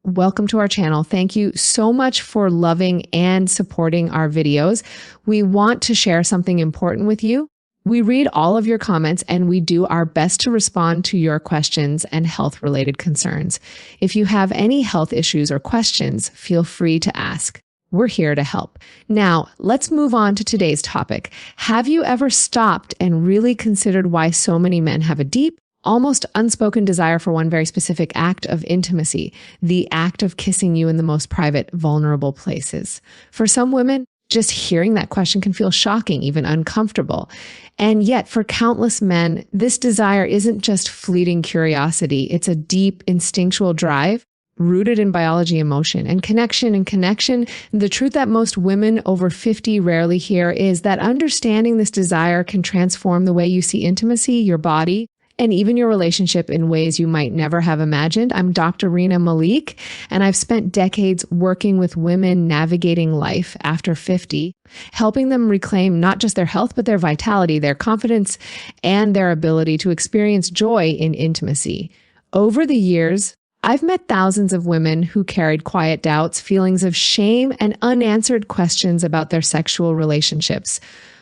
Welcome to our channel. Thank you so much for loving and supporting our videos. We want to share something important with you. We read all of your comments and we do our best to respond to your questions and health-related concerns. If you have any health issues or questions, feel free to ask. We're here to help. Now, let's move on to today's topic. Have you ever stopped and really considered why so many men have a deep, almost unspoken desire for one very specific act of intimacy, the act of kissing you in the most private, vulnerable places? For some women, just hearing that question can feel shocking, even uncomfortable. And yet, for countless men, this desire isn't just fleeting curiosity. It's a deep, instinctual drive rooted in biology, emotion, and connection. The truth that most women over 50 rarely hear is that understanding this desire can transform the way you see intimacy, your body, and even your relationship in ways you might never have imagined. I'm Dr. Rena Malik, and I've spent decades working with women navigating life after 50, helping them reclaim not just their health, but their vitality, their confidence, and their ability to experience joy in intimacy. Over the years, I've met thousands of women who carried quiet doubts, feelings of shame, and unanswered questions about their sexual relationships.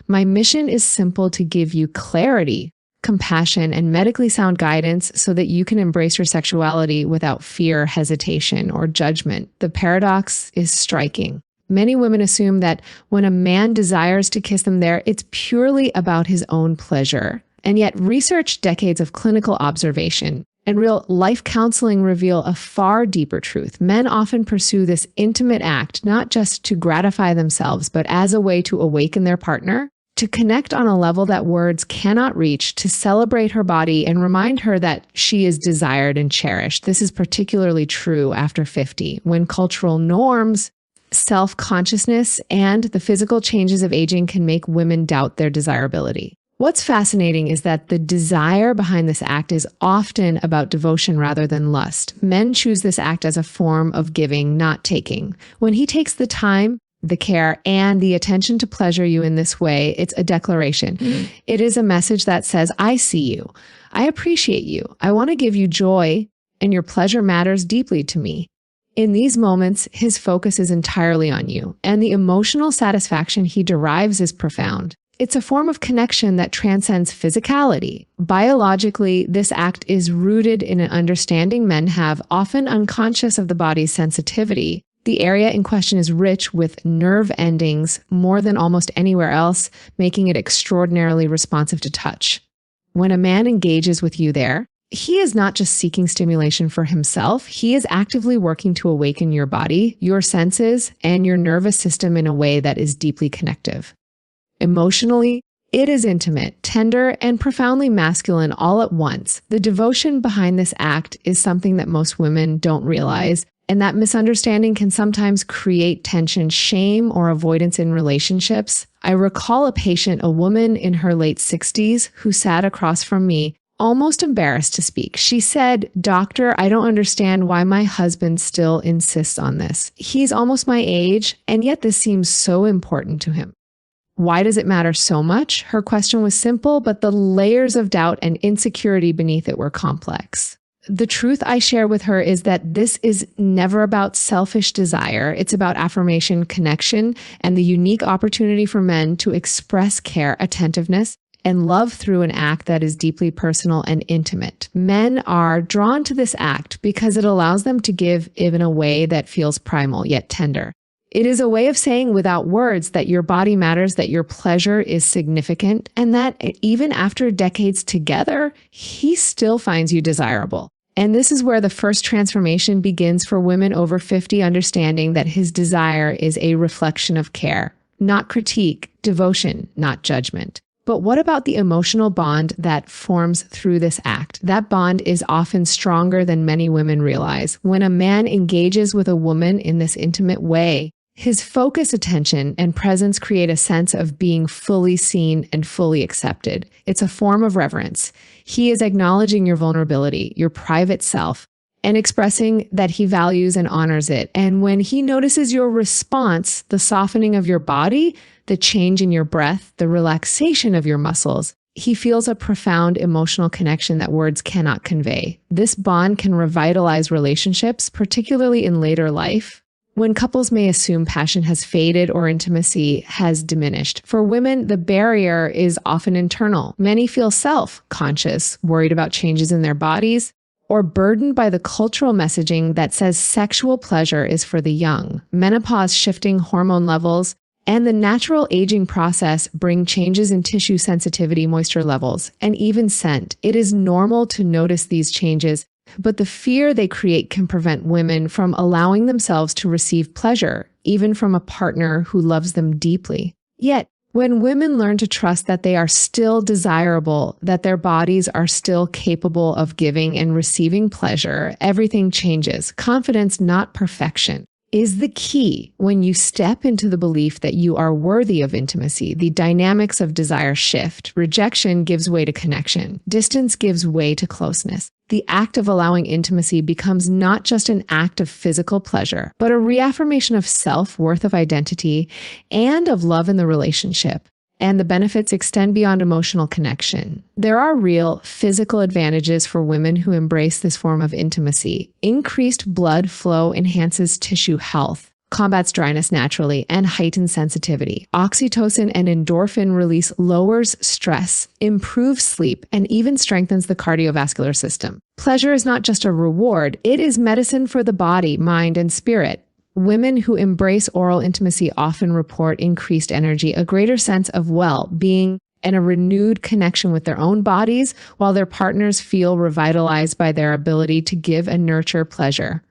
My mission is simple: to give you clarity, compassion, and medically sound guidance so that you can embrace your sexuality without fear, hesitation, or judgment. The paradox is striking. Many women assume that when a man desires to kiss them there, it's purely about his own pleasure. And yet research, decades of clinical observation, and real life counseling reveal a far deeper truth. Men often pursue this intimate act not just to gratify themselves, but as a way to awaken their partner, to connect on a level that words cannot reach, to celebrate her body and remind her that she is desired and cherished. This is particularly true after 50, when cultural norms, self-consciousness, and the physical changes of aging can make women doubt their desirability. What's fascinating is that the desire behind this act is often about devotion rather than lust. Men choose this act as a form of giving, not taking. When he takes the time, the care, and the attention to pleasure you in this way, it's a declaration. It is a message that says, I see you. I appreciate you. I want to give you joy, and your pleasure matters deeply to me. In these moments, his focus is entirely on you, and the emotional satisfaction he derives is profound. It's a form of connection that transcends physicality. Biologically, this act is rooted in an understanding men have, often unconscious of the body's sensitivity. The area in question is rich with nerve endings more than almost anywhere else, making it extraordinarily responsive to touch. When a man engages with you there, he is not just seeking stimulation for himself. He is actively working to awaken your body, your senses, and your nervous system in a way that is deeply connective. Emotionally, it is intimate, tender, and profoundly masculine all at once. The devotion behind this act is something that most women don't realize, and that misunderstanding can sometimes create tension, shame, or avoidance in relationships. I recall a patient, a woman in her late 60s, who sat across from me, almost embarrassed to speak. She said, "Doctor, I don't understand why my husband still insists on this. He's almost my age, and yet this seems so important to him." Why does it matter so much? Her question was simple, but the layers of doubt and insecurity beneath it were complex. The truth I share with her is that this is never about selfish desire. It's about affirmation, connection, and the unique opportunity for men to express care, attentiveness, and love through an act that is deeply personal and intimate. Men are drawn to this act because it allows them to give in a way that feels primal yet tender. It is a way of saying without words that your body matters, that your pleasure is significant, and that even after decades together, he still finds you desirable. And this is where the first transformation begins for women over 50, understanding that his desire is a reflection of care, not critique, devotion, not judgment. But what about the emotional bond that forms through this act? That bond is often stronger than many women realize. When a man engages with a woman in this intimate way, his focus, attention, and presence create a sense of being fully seen and fully accepted. It's a form of reverence. He is acknowledging your vulnerability, your private self, and expressing that he values and honors it. And when he notices your response, the softening of your body, the change in your breath, the relaxation of your muscles, He feels a profound emotional connection that words cannot convey. This bond can revitalize relationships, particularly in later life, when couples may assume passion has faded or intimacy has diminished. For women, the barrier is often internal. Many feel self-conscious, worried about changes in their bodies, or burdened by the cultural messaging that says sexual pleasure is for the young. Menopause, shifting hormone levels, and the natural aging process bring changes in tissue sensitivity, moisture levels, and even scent. It is normal to notice these changes, but the fear they create can prevent women from allowing themselves to receive pleasure, even from a partner who loves them deeply. Yet, when women learn to trust that they are still desirable, that their bodies are still capable of giving and receiving pleasure, everything changes. Confidence, not perfection, is the key. When you step into the belief that you are worthy of intimacy, the dynamics of desire shift. Rejection gives way to connection. Distance gives way to closeness. The act of allowing intimacy becomes not just an act of physical pleasure, but a reaffirmation of self-worth, of identity, and of love in the relationship. And the benefits extend beyond emotional connection. There are real physical advantages for women who embrace this form of intimacy. Increased blood flow enhances tissue health, combats dryness naturally, and heightens sensitivity. Oxytocin and endorphin release lowers stress, improves sleep, and even strengthens the cardiovascular system. Pleasure is not just a reward, it is medicine for the body, mind, and spirit. Women who embrace oral intimacy often report increased energy, a greater sense of well-being, and a renewed connection with their own bodies, while their partners feel revitalized by their ability to give and nurture pleasure.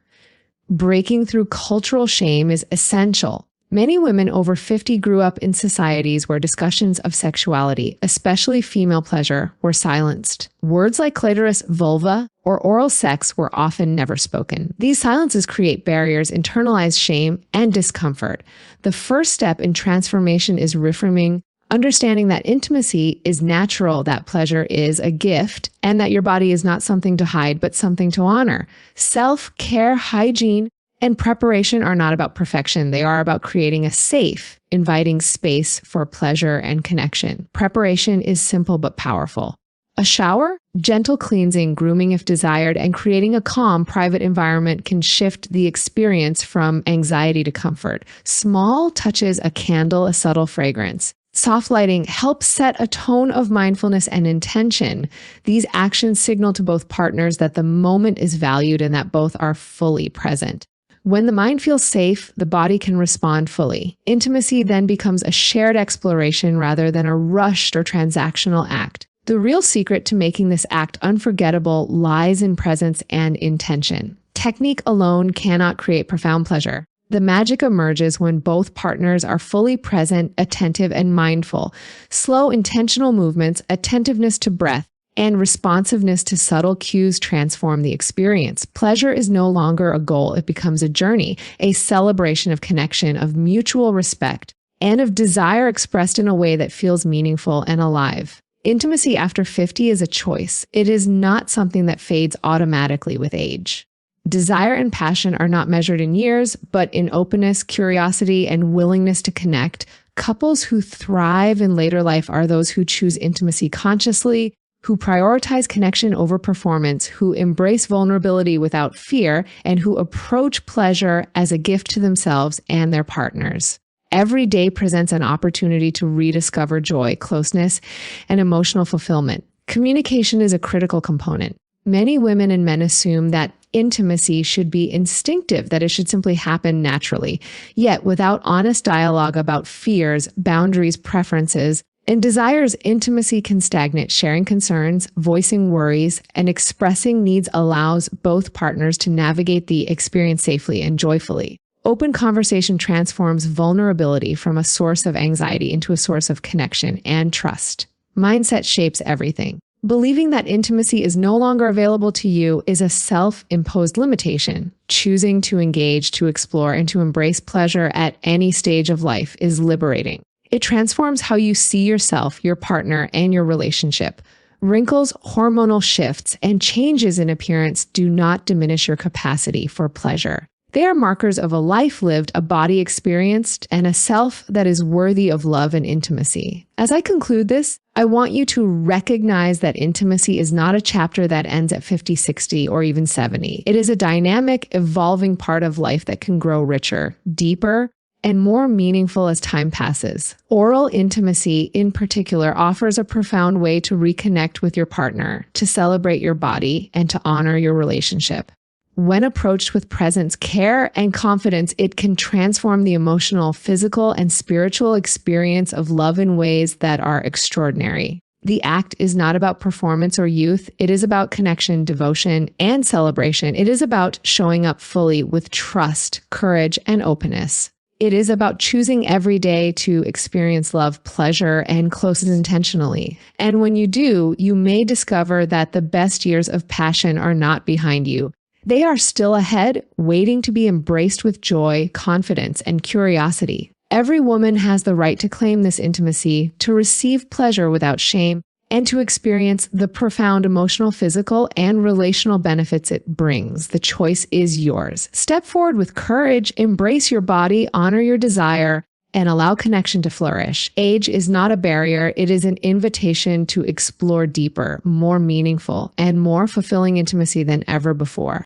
Breaking through cultural shame is essential. Many women over 50 grew up in societies where discussions of sexuality, especially female pleasure, were silenced. Words like clitoris, vulva, or oral sex were often never spoken. These silences create barriers, internalize shame, and discomfort. The first step in transformation is reframing, understanding that intimacy is natural, that pleasure is a gift, and that your body is not something to hide, but something to honor. Self-care, hygiene, and preparation are not about perfection. They are about creating a safe, inviting space for pleasure and connection. Preparation is simple but powerful. A shower, gentle cleansing, grooming if desired, and creating a calm, private environment can shift the experience from anxiety to comfort. Small touches, a candle, a subtle fragrance. Soft lighting helps set a tone of mindfulness and intention. These actions signal to both partners that the moment is valued and that both are fully present. When the mind feels safe, the body can respond fully. Intimacy then becomes a shared exploration rather than a rushed or transactional act. The real secret to making this act unforgettable lies in presence and intention. Technique alone cannot create profound pleasure. The magic emerges when both partners are fully present, attentive, and mindful. Slow, intentional movements, attentiveness to breath, and responsiveness to subtle cues transform the experience. Pleasure is no longer a goal. It becomes a journey, a celebration of connection, of mutual respect, and of desire expressed in a way that feels meaningful and alive. Intimacy after 50 is a choice. It is not something that fades automatically with age. Desire and passion are not measured in years, but in openness, curiosity, and willingness to connect. Couples who thrive in later life are those who choose intimacy consciously, who prioritize connection over performance, who embrace vulnerability without fear, and who approach pleasure as a gift to themselves and their partners. Every day presents an opportunity to rediscover joy, closeness, and emotional fulfillment. Communication is a critical component. Many women and men assume that intimacy should be instinctive, that it should simply happen naturally. Yet, without honest dialogue about fears, boundaries, preferences, and desires, intimacy can stagnate. Sharing concerns, voicing worries, and expressing needs allows both partners to navigate the experience safely and joyfully. Open conversation transforms vulnerability from a source of anxiety into a source of connection and trust. Mindset shapes everything. Believing that intimacy is no longer available to you is a self-imposed limitation. Choosing to engage, to explore, and to embrace pleasure at any stage of life is liberating. It transforms how you see yourself, your partner, and your relationship. Wrinkles, hormonal shifts, and changes in appearance do not diminish your capacity for pleasure. They are markers of a life lived, a body experienced, and a self that is worthy of love and intimacy. As I conclude this, I want you to recognize that intimacy is not a chapter that ends at 50, 60, or even 70. It is a dynamic, evolving part of life that can grow richer, deeper, and more meaningful as time passes. Oral intimacy, in particular, offers a profound way to reconnect with your partner, to celebrate your body, and to honor your relationship. When approached with presence, care, and confidence, it can transform the emotional, physical, and spiritual experience of love in ways that are extraordinary. The act is not about performance or youth. It is about connection, devotion, and celebration. It is about showing up fully with trust, courage, and openness. It is about choosing every day to experience love, pleasure, and closeness intentionally. And when you do, you may discover that the best years of passion are not behind you. They are still ahead, waiting to be embraced with joy, confidence, and curiosity. Every woman has the right to claim this intimacy, to receive pleasure without shame, and to experience the profound emotional, physical, and relational benefits it brings. The choice is yours. Step forward with courage, embrace your body, honor your desire, and allow connection to flourish. Age is not a barrier. It is an invitation to explore deeper, more meaningful, and more fulfilling intimacy than ever before.